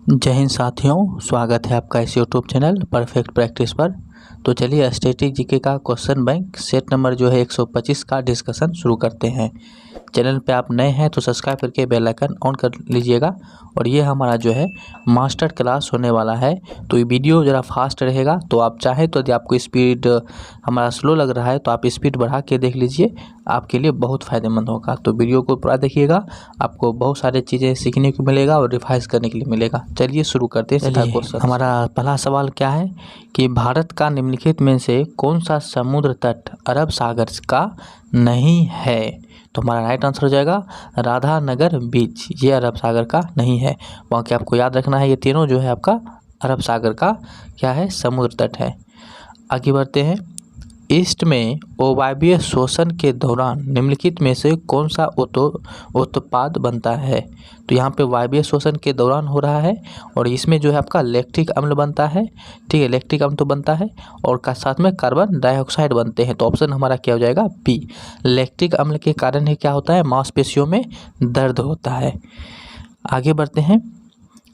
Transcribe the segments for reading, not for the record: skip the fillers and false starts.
जय हिंद साथियों, स्वागत है आपका इस यूट्यूब चैनल परफेक्ट प्रैक्टिस पर। तो चलिए स्टैटिक जीके का क्वेश्चन बैंक सेट नंबर जो है 125 का डिस्कशन शुरू करते हैं। चैनल पे आप नए हैं तो सब्सक्राइब करके बेल आइकन ऑन कर लीजिएगा। और ये हमारा जो है मास्टर क्लास होने वाला है, तो ये वीडियो ज़रा फास्ट रहेगा। तो आप चाहे तो यदि आपको स्पीड हमारा स्लो लग रहा है तो आप स्पीड बढ़ा के देख लीजिए, आपके लिए बहुत फ़ायदेमंद होगा। तो वीडियो को पूरा देखिएगा, आपको बहुत सारी चीज़ें सीखने को मिलेगा और रिवाइज करने के लिए मिलेगा। चलिए शुरू करते हैं सीधा क्वेश्चन। हमारा पहला सवाल क्या है कि भारत का निम्नलिखित में से कौन सा समुद्र तट अरब सागर का नहीं है? तो हमारा राइट आंसर हो जाएगा राधानगर बीच। ये अरब सागर का नहीं है। बाकी आपको याद रखना है ये तीनों जो है आपका अरब सागर का क्या है, समुद्र तट है। आगे बढ़ते हैं। ईस्ट में अवायवीय शोषण के दौरान निम्नलिखित में से कौन सा उत्पाद बनता है? तो यहाँ पे वायवीय शोषण के दौरान हो रहा है और इसमें जो है आपका लैक्टिक अम्ल बनता है। ठीक है, लैक्टिक अम्ल तो बनता है और साथ में कार्बन डाइऑक्साइड बनते हैं। तो ऑप्शन हमारा क्या हो जाएगा? बी। लैक्टिक अम्ल के कारण ही क्या होता है? मांसपेशियों में दर्द होता है। आगे बढ़ते हैं।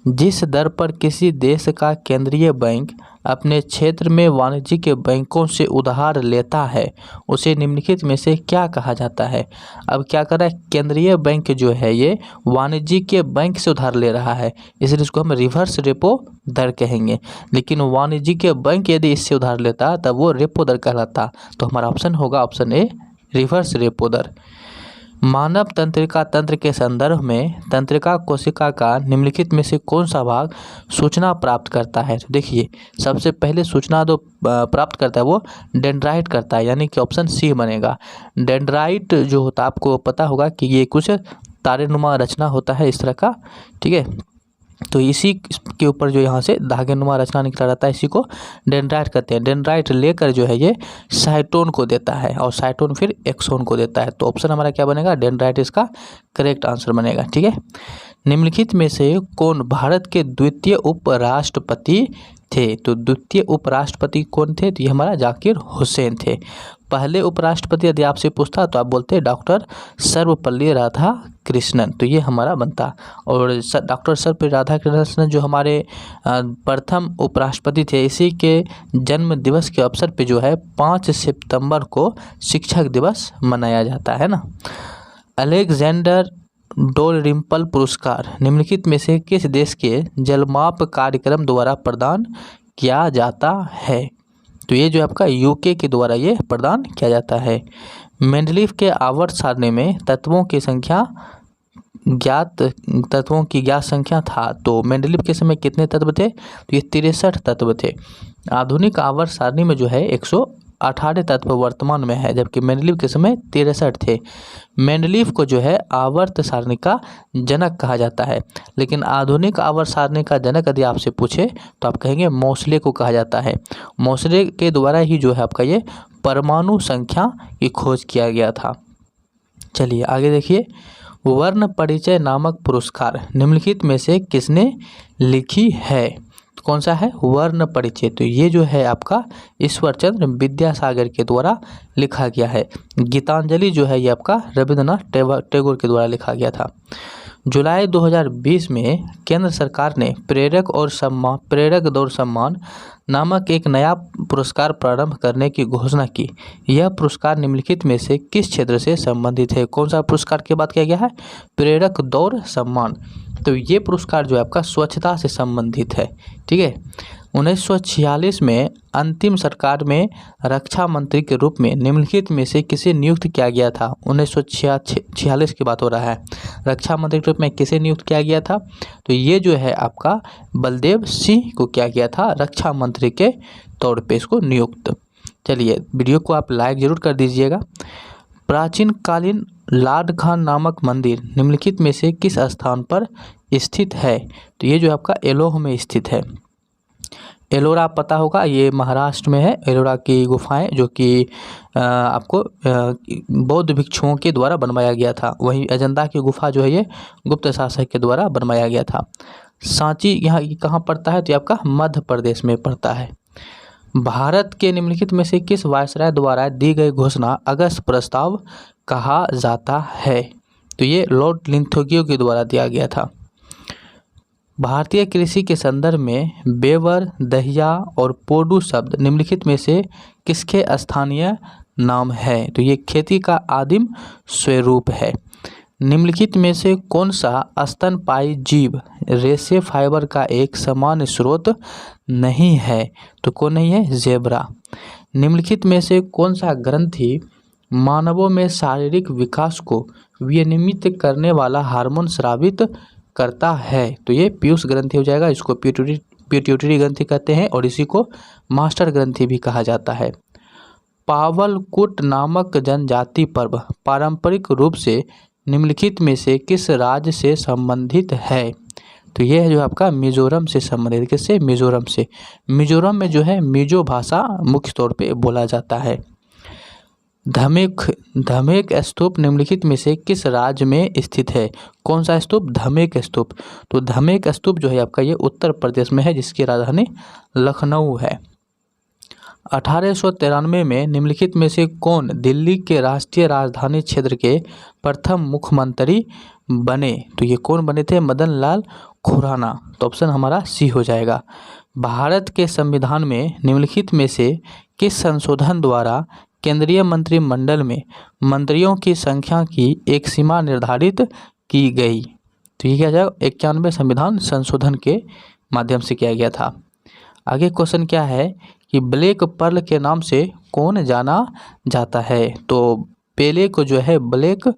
जिस दर पर किसी देश का केंद्रीय बैंक अपने क्षेत्र में वाणिज्यिक बैंकों से उधार लेता है उसे निम्नलिखित में से क्या कहा जाता है? अब क्या कर रहा है, केंद्रीय बैंक जो है ये वाणिज्यिक बैंक से उधार ले रहा है, इसलिए इसको हम रिवर्स रेपो दर कहेंगे। लेकिन वाणिज्यिक बैंक यदि इससे उधार लेता तब वो रेपो दर कहलाता। तो हमारा ऑप्शन होगा ऑप्शन ए, रिवर्स रेपो दर। मानव तंत्रिका तंत्र के संदर्भ में तंत्रिका कोशिका का निम्नलिखित में से कौन सा भाग सूचना प्राप्त करता है? तो देखिए, सबसे पहले सूचना जो प्राप्त करता है वो डेंड्राइट करता है, यानी कि ऑप्शन सी बनेगा। डेंड्राइट जो होता है आपको पता होगा कि ये कुछ तारेनुमा रचना होता है इस तरह का। ठीक है, तो इसी के ऊपर जो यहाँ से धागेनुमा रचना निकला रहता है इसी को डेंड्राइट कहते हैं। डेंड्राइट लेकर जो है ये साइटोन को देता है और साइटोन फिर एक्सोन को देता है। तो ऑप्शन हमारा क्या बनेगा? डेंड्राइट इसका करेक्ट आंसर बनेगा। ठीक है, निम्नलिखित में से कौन भारत के द्वितीय उपराष्ट्रपति थे? तो द्वितीय उपराष्ट्रपति कौन थे? तो ये हमारा जाकिर हुसैन थे। पहले उपराष्ट्रपति यदि आपसे पूछता तो आप बोलते डॉक्टर सर्वपल्ली राधाकृष्णन, तो ये हमारा बनता। और डॉक्टर सर्वपल्ली राधाकृष्णन जो हमारे प्रथम उपराष्ट्रपति थे, इसी के जन्म दिवस के अवसर पे जो है 5 सितंबर को शिक्षक दिवस मनाया जाता है ना। अलेक्जेंडर डोलरिम्पल पुरस्कार निम्नलिखित में से किस देश के जलमाप कार्यक्रम द्वारा प्रदान किया जाता है? तो ये जो आपका यूके के द्वारा ये प्रदान किया जाता है। मेंडलीफ के आवर्त सारणी में तत्वों की ज्ञात संख्या था, तो मेंडलीफ के समय कितने तत्व थे? तो ये 63 तत्व थे। आधुनिक आवर्त सारणी में जो है 118 तत्व वर्तमान में है, जबकि मेंडलीफ के समय 63 थे। मेंडलीफ को जो है आवर्त सारणी का जनक कहा जाता है, लेकिन आधुनिक आवर्त सारणी का जनक यदि आपसे पूछे तो आप कहेंगे मोसले को कहा जाता है। मोसले के द्वारा ही जो है आपका ये परमाणु संख्या की खोज किया गया था। चलिए आगे देखिए। वर्ण परिचय नामक पुरस्कार निम्नलिखित में से किसने लिखी है? तो कौन सा है? वर्ण परिचय। तो ये जो है आपका ईश्वरचंद्र विद्यासागर के द्वारा लिखा गया है। गीतांजलि जो है ये आपका रविंद्रनाथ टैगोर के द्वारा लिखा गया था। जुलाई 2020 में केंद्र सरकार ने प्रेरक दौर सम्मान नामक एक नया पुरस्कार प्रारंभ करने की घोषणा की। यह पुरस्कार निम्नलिखित में से किस क्षेत्र से संबंधित है? कौन सा पुरस्कार की बात किया गया है? प्रेरक दौर सम्मान। तो ये पुरस्कार जो है आपका स्वच्छता से संबंधित है। ठीक है, 1946 में अंतिम सरकार में रक्षा मंत्री के रूप में निम्नलिखित में से किसे नियुक्त किया गया था? 1946 की बात हो रहा है। रक्षा मंत्री के रूप में किसे नियुक्त किया गया था? तो ये जो है आपका बलदेव सिंह को किया गया था रक्षा मंत्री के तौर पे इसको नियुक्त। चलिए वीडियो को आप लाइक जरूर कर दीजिएगा। प्राचीन कालीन लाड खान नामक मंदिर निम्नलिखित में से किस स्थान पर स्थित है? तो ये जो आपका एलोह में स्थित है। एलोरा पता होगा, ये महाराष्ट्र में है। एलोरा की गुफाएं जो कि आपको बौद्ध भिक्षुओं के द्वारा बनवाया गया था। वहीं अजंता की गुफा जो है ये गुप्त शासक के द्वारा बनवाया गया था। सांची यहाँ कहाँ पड़ता है? तो ये आपका मध्य प्रदेश में पड़ता है। भारत के निम्नलिखित में से किस वायसराय द्वारा दी गई घोषणा अगस्त प्रस्ताव कहा जाता है? तो ये लॉर्ड लिंथोगियो के द्वारा दिया गया था। भारतीय कृषि के संदर्भ में बेवर, दहिया और पोडू शब्द निम्नलिखित में से किसके स्थानीय नाम है? तो ये खेती का आदिम स्वरूप है। निम्नलिखित में से कौन सा स्तनपायी जीव रेशे फाइबर का एक सामान्य स्रोत नहीं है? तो कौन नहीं है? ज़ेब्रा। निम्नलिखित में से कौन सा ग्रंथि मानवों में शारीरिक विकास को विनियमित करने वाला हार्मोन स्रावित करता है? तो ये पीयूष ग्रंथि हो जाएगा। इसको पिट्यूटरी ग्रंथि कहते हैं और इसी को मास्टर ग्रंथि भी कहा जाता है। पावलकुट नामक जनजाति पर्व पारंपरिक रूप से निम्नलिखित में से किस राज्य से संबंधित है? तो ये है जो आपका मिजोरम से संबंधित। किससे? मिजोरम से। मिजोरम में जो है मिजो भाषा मुख्य तौर पे बोला जाता है। धमेक स्तूप निम्नलिखित में से किस राज्य में स्थित है? कौन सा स्तूप? धमेक स्तूप। तो धमेक स्तूप जो है आपका ये उत्तर प्रदेश में है, जिसकी राजधानी लखनऊ है। 1893 में निम्नलिखित में से कौन दिल्ली के राष्ट्रीय राजधानी क्षेत्र के प्रथम मुख्यमंत्री बने? तो ये कौन बने थे? मदन लाल खुराना। तो ऑप्शन हमारा सी हो जाएगा। भारत के संविधान में निम्नलिखित में से किस संशोधन द्वारा केंद्रीय मंत्रिमंडल में मंत्रियों की संख्या की एक सीमा निर्धारित की गई? तो ये क्या जाएगा? 91 संविधान संशोधन के माध्यम से किया गया था। आगे क्वेश्चन क्या है कि ब्लैक पर्ल के नाम से कौन जाना जाता है? तो पेले को जो है ब्लैक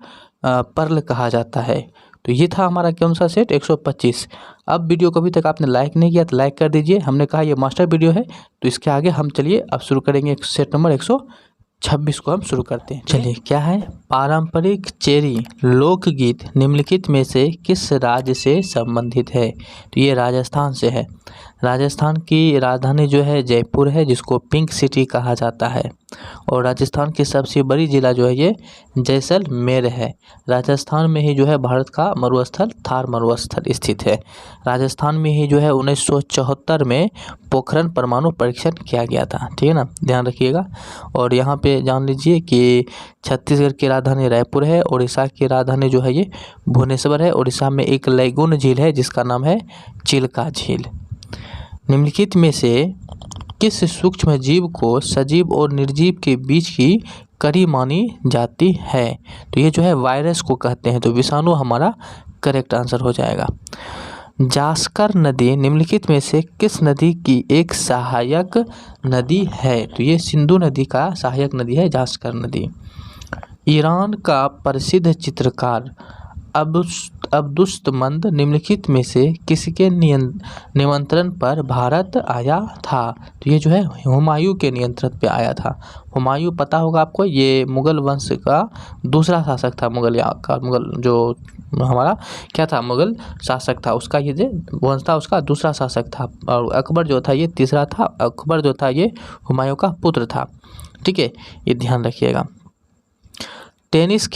पर्ल कहा जाता है। तो ये था हमारा कौन सा सेट? 125। अब वीडियो को अभी तक आपने लाइक नहीं किया तो लाइक कर दीजिए। हमने कहा ये मास्टर वीडियो है, तो इसके आगे हम चलिए अब शुरू करेंगे सेट नंबर 126 को हम शुरू करते हैं। चलिए क्या है? पारंपरिक चेरी लोकगीत निम्नलिखित में से किस राज्य से संबंधित है? तो ये राजस्थान से है। राजस्थान की राजधानी जो है जयपुर है, जिसको पिंक सिटी कहा जाता है। और राजस्थान की सबसे बड़ी ज़िला जो है ये जैसलमेर है। राजस्थान में ही जो है भारत का मरुस्थल थार मरुस्थल स्थित है। राजस्थान में ही जो है 1974 में पोखरण परमाणु परीक्षण किया गया था। ठीक है ना, ध्यान रखिएगा। और यहाँ पे जान लीजिए कि छत्तीसगढ़ की राजधानी रायपुर है। उड़ीसा की राजधानी जो है ये भुवनेश्वर है। उड़ीसा में एक लैगून झील है जिसका नाम है चिल्का झील। निम्नलिखित में से किस सूक्ष्म जीव को सजीव और निर्जीव के बीच की कड़ी मानी जाती है? तो ये जो है वायरस को कहते हैं। तो विषाणु हमारा करेक्ट आंसर हो जाएगा। जास्कर नदी निम्नलिखित में से किस नदी की एक सहायक नदी है? तो ये सिंधु नदी का सहायक नदी है जास्कर नदी। ईरान का प्रसिद्ध चित्रकार अब्दुस्तमंद निम्नलिखित में से किसके निमंत्रण पर भारत आया था? तो ये जो है हुमायूं के नियंत्रण पे आया था। हुमायूं पता होगा आपको, ये मुगल वंश का दूसरा शासक था। मुगल जो हमारा क्या था? मुगल शासक था। उसका ये जो वंश था उसका दूसरा शासक था। और अकबर जो था ये तीसरा था। अकबर जो था ये हुमायूं का पुत्र था। ठीक है, ये ध्यान रखिएगा। टेनिस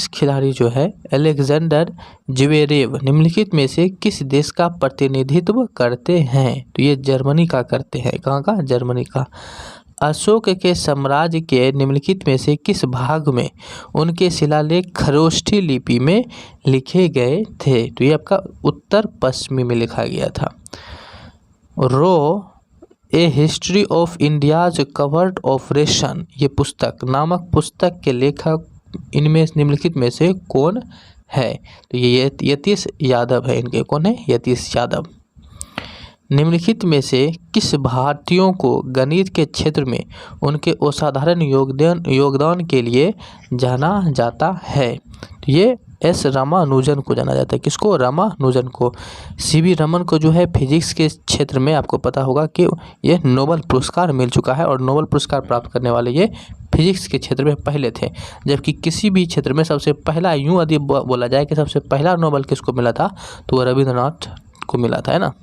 खिलाड़ी जो है अलेक्जेंडर ज्वेरेव निम्नलिखित में से किस देश का प्रतिनिधित्व करते हैं? तो ये जर्मनी का करते हैं। कहाँ का? जर्मनी का। अशोक के साम्राज्य के निम्नलिखित में से किस भाग में उनके शिलालेख खरोष्ठी लिपि में लिखे गए थे? तो ये आपका उत्तर पश्चिमी में लिखा गया था। A history of India's covert operation ये पुस्तक नामक पुस्तक के लेखक इनमें निम्नलिखित में से कौन है? तो ये यतीश यादव है। इनके कौन है? यतीश यादव। निम्नलिखित में से किस भारतीयों को गणित के क्षेत्र में उनके असाधारण योगदान के लिए जाना जाता है? तो ये एस रामानुजन को जाना जाता है। किसको? रामानुजन को। सीवी रमन को जो है फिजिक्स के क्षेत्र में आपको पता होगा कि ये नोबेल पुरस्कार मिल चुका है। और नोबेल पुरस्कार प्राप्त करने वाले ये फिजिक्स के क्षेत्र में पहले थे। जबकि किसी भी क्षेत्र में सबसे पहला यूँ यदि बोला जाए कि सबसे पहला नोबेल किसको मिला था, तो वह रविंद्रनाथ को मिला था, है ना।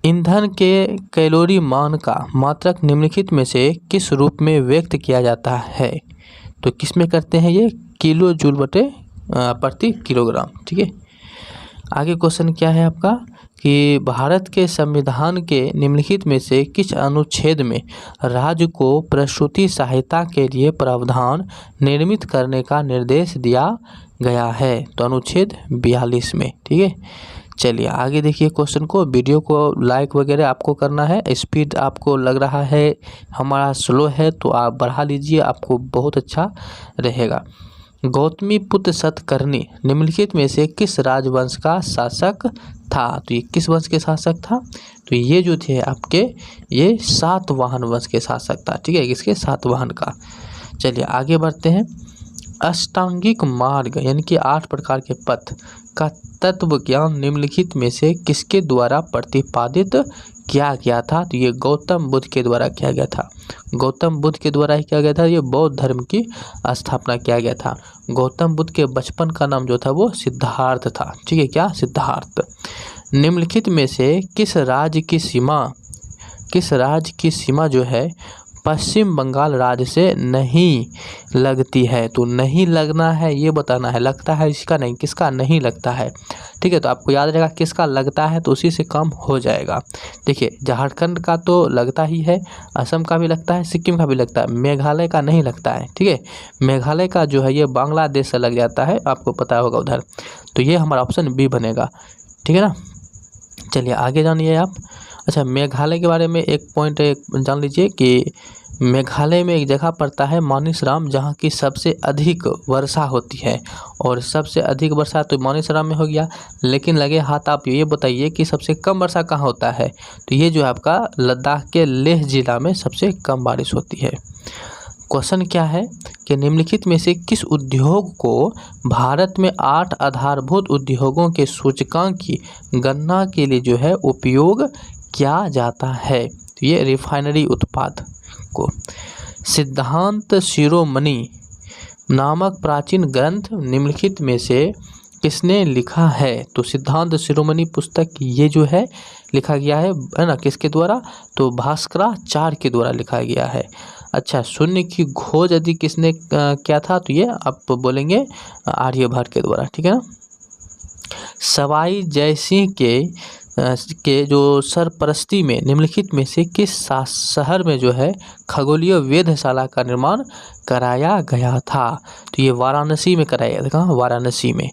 ईंधन के कैलोरी मान का मात्रक निम्नलिखित में से किस रूप में व्यक्त किया जाता है? तो किस में करते हैं? ये किलो जूल बटे प्रति किलोग्राम। ठीक है, आगे क्वेश्चन क्या है आपका कि भारत के संविधान के निम्नलिखित में से किस अनुच्छेद में राज्य को प्रसूति सहायता के लिए प्रावधान निर्मित करने का निर्देश दिया गया है? तो अनुच्छेद 42 में। ठीक है, चलिए आगे देखिए क्वेश्चन को। वीडियो को लाइक वगैरह आपको करना है। स्पीड आपको लग रहा है हमारा स्लो है तो आप बढ़ा लीजिए, आपको बहुत अच्छा रहेगा। गौतमीपुत्र सतकर्णी निम्नलिखित में से किस राजवंश का शासक था? तो ये किस वंश के शासक था? तो ये जो थे आपके ये सातवाहन वंश के शासक था। ठीक है, किसके? सातवाहन का। चलिए आगे बढ़ते हैं। अष्टांगिक मार्ग यानी कि 8 प्रकार के पथ का तत्व ज्ञान निम्नलिखित में से किसके द्वारा प्रतिपादित किया गया था? तो ये गौतम बुद्ध के द्वारा किया गया था। गौतम बुद्ध के द्वारा ही किया गया था। ये बौद्ध धर्म की स्थापना किया गया था। गौतम बुद्ध के बचपन का नाम जो था वो सिद्धार्थ था। ठीक है, क्या? सिद्धार्थ। निम्नलिखित में से किस राज्य की सीमा जो है पश्चिम बंगाल राज्य से नहीं लगती है? तो नहीं लगना है ये बताना है, लगता है इसका नहीं, किसका नहीं लगता है। ठीक है, तो आपको याद रहेगा किसका लगता है तो उसी से काम हो जाएगा। देखिए झारखंड का तो लगता ही है, असम का भी लगता है, सिक्किम का भी लगता है, मेघालय का नहीं लगता है। ठीक है, मेघालय का जो है ये बांग्लादेश से लग जाता है, आपको पता होगा उधर। तो ये हमारा ऑप्शन बी बनेगा। ठीक है ना, चलिए आगे जानिए आप। अच्छा, मेघालय के बारे में एक पॉइंट जान लीजिए कि मेघालय में एक जगह पड़ता है मानिसराम, जहाँ की सबसे अधिक वर्षा होती है। और सबसे अधिक वर्षा तो मानिसराम में हो गया, लेकिन लगे हाथ आप ये बताइए कि सबसे कम वर्षा कहाँ होता है? तो ये जो है आपका लद्दाख के लेह जिला में सबसे कम बारिश होती है। क्वेश्चन क्या है कि निम्नलिखित में से किस उद्योग को भारत में 8 आधारभूत उद्योगों के सूचकांक की गणना के लिए जो है उपयोग किया जाता है? तो ये रिफाइनरी उत्पाद को। सिद्धांत शिरोमणि नामक प्राचीन ग्रंथ निम्नलिखित में से किसने लिखा है? तो सिद्धांत शिरोमणि पुस्तक ये जो है लिखा गया है ना, किसके द्वारा? तो भास्कराचार्य के द्वारा लिखा गया है। अच्छा, शून्य की खोज यदि किसने किया था? तो ये आप बोलेंगे आर्यभट्ट के द्वारा। ठीक है ना। सवाई जयसिंह के जो सरपरस्ती में निम्नलिखित में से किस शहर में जो है खगोलीय वेधशाला का निर्माण कराया गया था? तो ये वाराणसी में कराया गया था। कहाँ? वाराणसी में।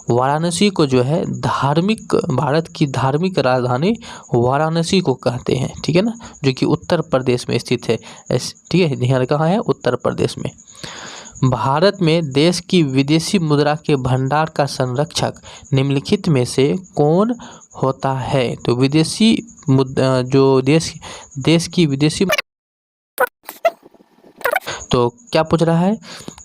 वाराणसी को जो है भारत की धार्मिक राजधानी वाराणसी को कहते हैं। ठीक है ना, जो कि उत्तर प्रदेश में स्थित है। ठीक है, ध्यान कहाँ है? उत्तर प्रदेश में। भारत में देश की विदेशी मुद्रा के भंडार का संरक्षक निम्नलिखित में से कौन होता है? तो विदेशी जो देश की विदेशी, तो क्या पूछ रहा है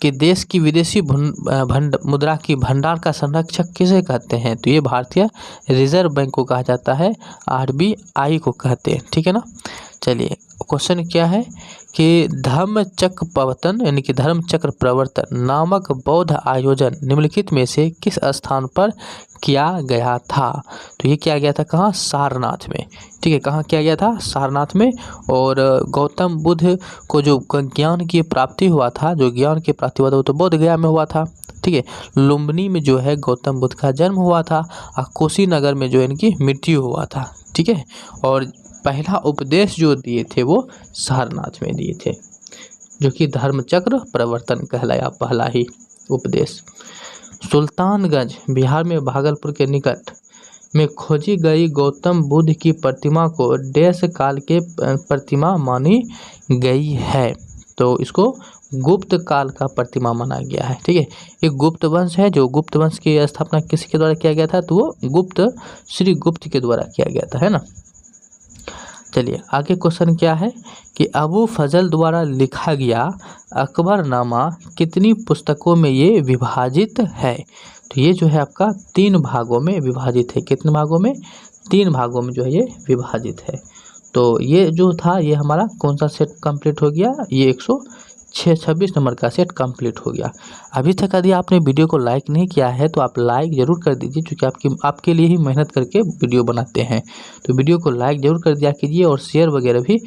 कि देश की विदेशी मुद्रा की भंडार का संरक्षक किसे कहते हैं? तो ये भारतीय रिजर्व बैंक को कहा जाता है, RBI को कहते हैं। ठीक है ना। चलिए क्वेश्चन क्या है कि धम्मचक्र प्रवर्तन यानी कि धर्मचक्र प्रवर्तन नामक बौद्ध आयोजन निम्नलिखित में से किस स्थान पर किया गया था? तो ये किया गया था कहाँ? सारनाथ में। ठीक है, कहाँ किया गया था? सारनाथ में। और गौतम बुद्ध को जो ज्ञान की प्राप्ति हुआ था वो तो बोध गया में हुआ था। ठीक है, लुम्बिनी में जो है गौतम बुद्ध का जन्म हुआ था और कुशीनगर में जो है इनकी मृत्यु हुआ था। ठीक है, और पहला उपदेश जो दिए थे वो सारनाथ में दिए थे, जो कि धर्मचक्र प्रवर्तन कहलाया पहला ही उपदेश। सुल्तानगंज बिहार में भागलपुर के निकट में खोजी गई गौतम बुद्ध की प्रतिमा को डैश काल के प्रतिमा मानी गई है? तो इसको गुप्त काल का प्रतिमा माना गया है। ठीक है, एक गुप्त वंश है, जो गुप्त वंश की स्थापना किसके द्वारा किया गया था? तो वो श्री गुप्त के द्वारा किया गया था, है ना। चलिए आगे क्वेश्चन क्या है कि अबू फजल द्वारा लिखा गया अकबरनामा कितनी पुस्तकों में ये विभाजित है? तो ये जो है आपका 3 भागों में विभाजित है। कितने भागों में? 3 भागों में जो है ये विभाजित है। तो ये जो था ये हमारा कौन सा सेट कंप्लीट हो गया? ये 126 नंबर का सेट कंप्लीट हो गया। अभी तक यदि आपने वीडियो को लाइक नहीं किया है तो आप लाइक ज़रूर कर दीजिए, क्योंकि आपके लिए ही मेहनत करके वीडियो बनाते हैं। तो वीडियो को लाइक ज़रूर कर दिया कीजिए और शेयर वगैरह भी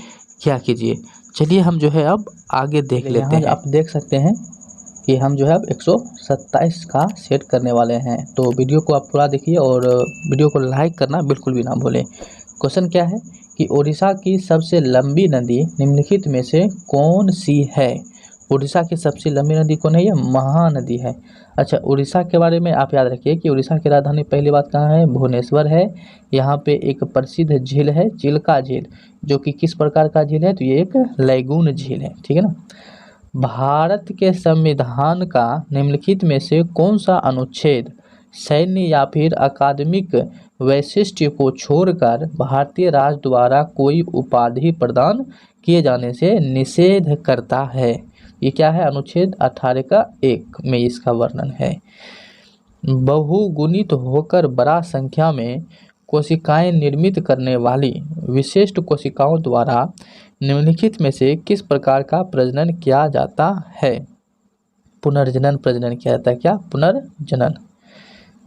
किया कीजिए। चलिए हम जो है अब आगे देख लेते हैं। आप देख सकते हैं कि हम जो है अब 127 का सेट करने वाले हैं। तो वीडियो को आप पूरा देखिए और वीडियो को लाइक करना बिल्कुल भी ना भूलें। क्वेश्चन क्या है कि ओडिशा की सबसे लंबी नदी निम्नलिखित में से कौन सी है। उड़ीसा की सबसे लंबी नदी कौन है, ये महानदी है। अच्छा, उड़ीसा के बारे में आप याद रखिए कि उड़ीसा की राजधानी पहली बात कहाँ है, भुवनेश्वर है। यहाँ पे एक प्रसिद्ध झील है चिल्का झील, जो कि किस प्रकार का झील है, तो ये एक लैगून झील है, ठीक है ना। भारत के संविधान का निम्नलिखित में से कौन सा अनुच्छेद सैन्य या फिर अकादमिक वैशिष्ट्य को छोड़कर भारतीय राज द्वारा कोई उपाधि प्रदान किए जाने से निषेध करता है। ये क्या है, अनुच्छेद 18 का 1 में इसका वर्णन है। बहुगुणित होकर बड़ा संख्या में कोशिकाएं निर्मित करने वाली विशिष्ट कोशिकाओं द्वारा निम्नलिखित में से किस प्रकार का प्रजनन किया जाता है। पुनर्जनन प्रजनन किया जाता है। क्या, पुनर्जनन।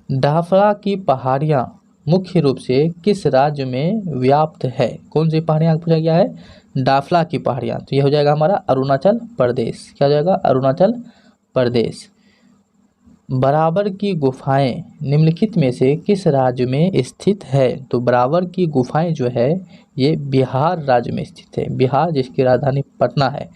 डाफरा की पहाड़ियाँ मुख्य रूप से किस राज्य में व्याप्त है। कौन सी पहाड़ियाँ पूछा गया है, डाफला की पहाड़ियाँ। तो यह हो जाएगा हमारा अरुणाचल प्रदेश। क्या हो जाएगा, अरुणाचल प्रदेश। बराबर की गुफाएं निम्नलिखित में से किस राज्य में स्थित है। तो बराबर की गुफाएं जो है ये बिहार राज्य में स्थित है। बिहार जिसकी राजधानी पटना है,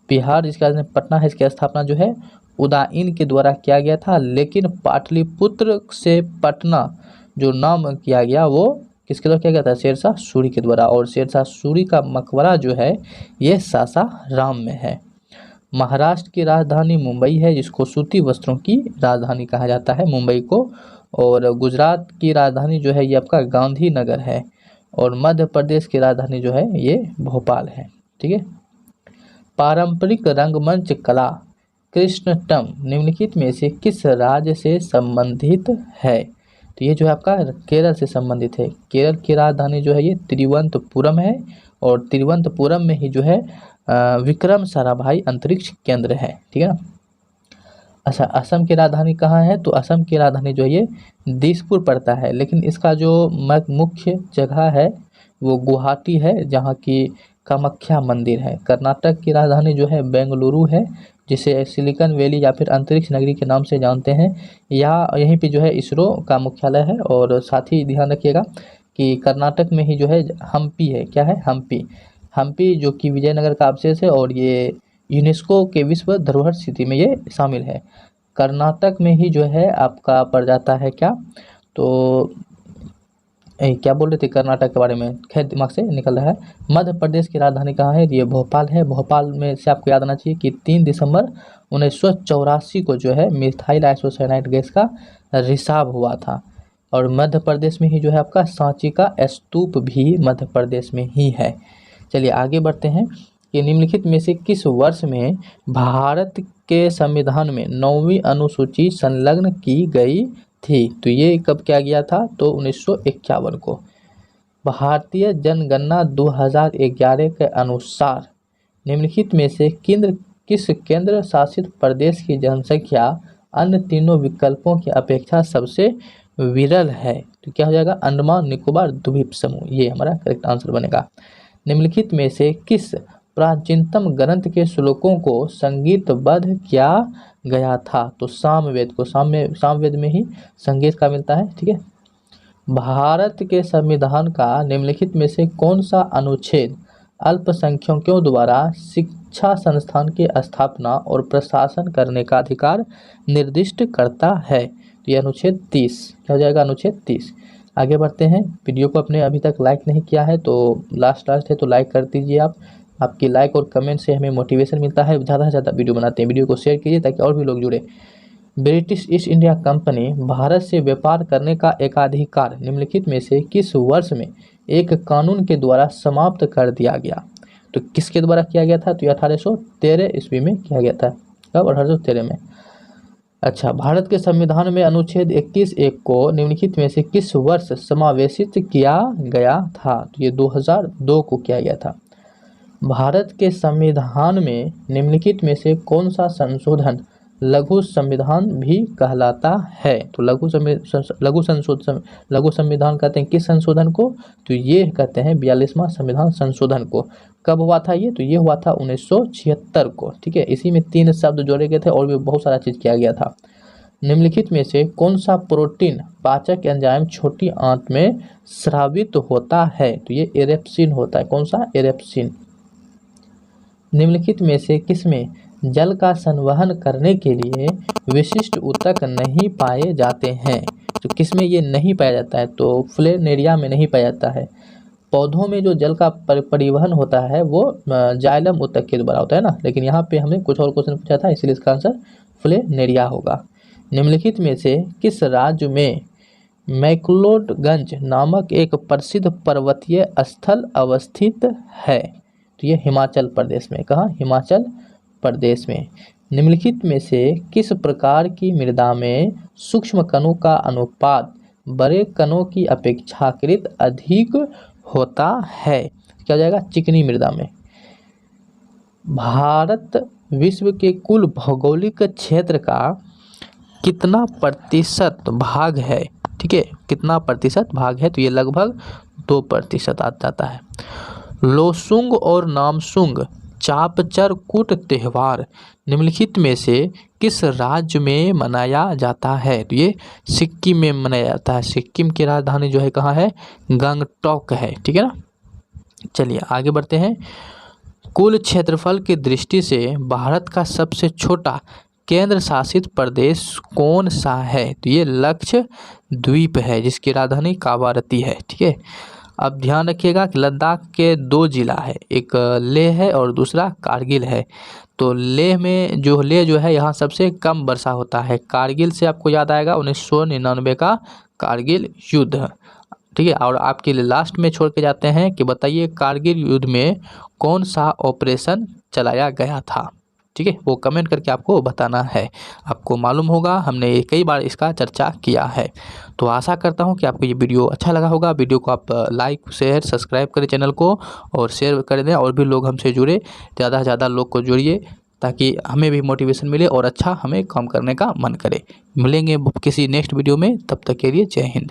बिहार जिसकी राजधानी पटना है, इसकी स्थापना जो है उदयन के द्वारा किया गया था। लेकिन पाटलिपुत्र से पटना जो नाम किया गया वो किसके द्वारा किया गया था, शेरशाह सूरी के द्वारा। और शेरशाह सूरी का मकबरा जो है ये सासाराम में है। महाराष्ट्र की राजधानी मुंबई है, जिसको सूती वस्त्रों की राजधानी कहा जाता है, मुंबई को। और गुजरात की राजधानी जो है ये आपका गांधीनगर है। और मध्य प्रदेश की राजधानी जो है ये भोपाल है, ठीक है। पारंपरिक रंगमंच कला कृष्णटम निम्नलिखित में से किस राज्य से संबंधित है। तो ये जो है आपका केरल से संबंधित है। केरल की राजधानी जो है ये तिरुवनंतपुरम है। और तिरुवनंतपुरम में ही जो है विक्रम साराभाई अंतरिक्ष केंद्र है, ठीक है ना। अच्छा, असम की राजधानी कहाँ है, तो असम की राजधानी जो है ये दिसपुर पड़ता है। लेकिन इसका जो मुख्य जगह है वो गुवाहाटी है, जहाँ की कामाख्या मंदिर है। कर्नाटक की राजधानी जो है बेंगलुरु है, जिसे सिलिकॉन वैली या फिर अंतरिक्ष नगरी के नाम से जानते हैं। यहीं पे जो है इसरो का मुख्यालय है। और साथ ही ध्यान रखिएगा कि कर्नाटक में ही जो है हम्पी है। क्या है, हम्पी जो कि विजयनगर का अवशेष है। और ये यूनेस्को के विश्व धरोहर सूची में ये शामिल है। कर्नाटक में ही जो है आपका पड़ जाता है क्या, तो क्या बोल रहे थे कर्नाटक के बारे में, खैर दिमाग से निकल रहा है। मध्य प्रदेश की राजधानी कहाँ है, ये भोपाल है। भोपाल में से आपको याद आना चाहिए कि 3 दिसंबर 1984 को जो है मिथाइल आइसोसाइनाइड गैस का रिसाव हुआ था। और मध्य प्रदेश में ही जो है आपका सांची का स्तूप भी मध्य प्रदेश में ही है। चलिए आगे बढ़ते हैं कि निम्नलिखित में से किस वर्ष में भारत के संविधान में 9वीं अनुसूची संलग्न की गई थी। तो ये कब किया गया था, तो 1951 को। भारतीय जनगणना 2011 के अनुसार निम्नलिखित में से किस केंद्र शासित प्रदेश की जनसंख्या अन्य तीनों विकल्पों की अपेक्षा सबसे विरल है। तो क्या हो जाएगा, अंडमान निकोबार द्वीप समूह, ये हमारा करेक्ट आंसर बनेगा। निम्नलिखित में से किस प्राचीनतम ग्रंथ के श्लोकों को संगीतबद्ध किया गया था, तो सामवेद को। सामवेद में ही संगीत का मिलता है, ठीक है। भारत के संविधान का निम्नलिखित में से कौन सा अनुच्छेद अल्पसंख्यकों द्वारा शिक्षा संस्थान की स्थापना और प्रशासन करने का अधिकार निर्दिष्ट करता है। तो यह अनुच्छेद 30, क्या हो जाएगा, अनुच्छेद 30। आगे बढ़ते हैं। वीडियो को अपने अभी तक लाइक नहीं किया है तो लास्ट है तो लाइक कर दीजिए। आपकी लाइक और कमेंट से हमें मोटिवेशन मिलता है, ज़्यादा से ज़्यादा वीडियो बनाते हैं। वीडियो को शेयर कीजिए ताकि और भी लोग जुड़े। British east India company Bharat से व्यापार करने का एकाधिकार निम्नलिखित में से किस वर्ष में एक कानून के द्वारा समाप्त कर दिया गया। तो किसके द्वारा किया गया था, तो 1813 ईस्वी में किया गया था। कब, 1813 में। अच्छा, भारत के संविधान में अनुच्छेद 21(1) को निम्नलिखित में से किस वर्ष समावेशित किया गया था। तो ये 2002 को किया गया था। भारत के संविधान में निम्नलिखित में से कौन सा संशोधन लघु संविधान भी कहलाता है। तो लघु संविधान कहते हैं किस संशोधन को? तो ये कहते हैं 42वां संविधान संशोधन को। कब हुआ था ये? तो ये हुआ था 1976 को। ठीक है, इसी में 3 शब्द जोड़े गए थे और भी बहुत सारा चीज़ किया गया था। निम्नलिखित में से कौन सा प्रोटीन पाचक एंजाइम छोटी आंत में स्रावित होता है? तो ये एरेप्सिन होता है। कौन सा? एरेप्सिन। निम्नलिखित में से किसमें जल का संवहन करने के लिए विशिष्ट ऊतक नहीं पाए जाते हैं? तो किसमें ये नहीं पाया जाता है? तो फ्लेनेरिया में नहीं पाया जाता है। पौधों में जो जल का परिवहन होता है वो जाइलम ऊतक के द्वारा होता है ना, लेकिन यहाँ पे हमने कुछ और क्वेश्चन पूछा था, इसलिए इसका आंसर फ्लेनेरिया होगा। निम्नलिखित में से किस राज्य में मैक्लोडगंज नामक एक प्रसिद्ध पर्वतीय स्थल अवस्थित है? तो ये हिमाचल प्रदेश में। कहाँ? हिमाचल प्रदेश में। निम्नलिखित में से किस प्रकार की मृदा में सूक्ष्म कणों का अनुपात बड़े कणों की अपेक्षाकृत अधिक होता है? क्या हो जाएगा? चिकनी मृदा में। भारत विश्व के कुल भौगोलिक क्षेत्र का कितना प्रतिशत भाग है? ठीक है, कितना प्रतिशत भाग है? तो ये लगभग 2% आ जाता है। लोसुंग और नामसुंग चापचरकूट त्यौहार निम्नलिखित में से किस राज्य में मनाया जाता है? तो ये सिक्किम में मनाया जाता है। सिक्किम की राजधानी जो है कहाँ है? गंगटोक है। ठीक है ना। चलिए आगे बढ़ते हैं। कुल क्षेत्रफल की दृष्टि से भारत का सबसे छोटा केंद्र शासित प्रदेश कौन सा है? तो ये लक्षद्वीप है, जिसकी राजधानी कावारती है। ठीक है, अब ध्यान रखिएगा कि लद्दाख के 2 जिला है, एक लेह है और दूसरा कारगिल है। तो लेह जो है यहाँ सबसे कम वर्षा होता है। कारगिल से आपको याद आएगा 1999 का कारगिल युद्ध। ठीक है, और आपके लिए लास्ट में छोड़ के जाते हैं कि बताइए कारगिल युद्ध में कौन सा ऑपरेशन चलाया गया था? ठीक है, वो कमेंट करके आपको बताना है। आपको मालूम होगा, हमने कई बार इसका चर्चा किया है। तो आशा करता हूँ कि आपको ये वीडियो अच्छा लगा होगा। वीडियो को आप लाइक शेयर सब्सक्राइब करें चैनल को और शेयर कर दें, और भी लोग हमसे जुड़े, ज़्यादा से ज़्यादा लोग को जोड़िए ताकि हमें भी मोटिवेशन मिले और अच्छा हमें काम करने का मन करे। मिलेंगे किसी नेक्स्ट वीडियो में, तब तक के लिए जय हिंद।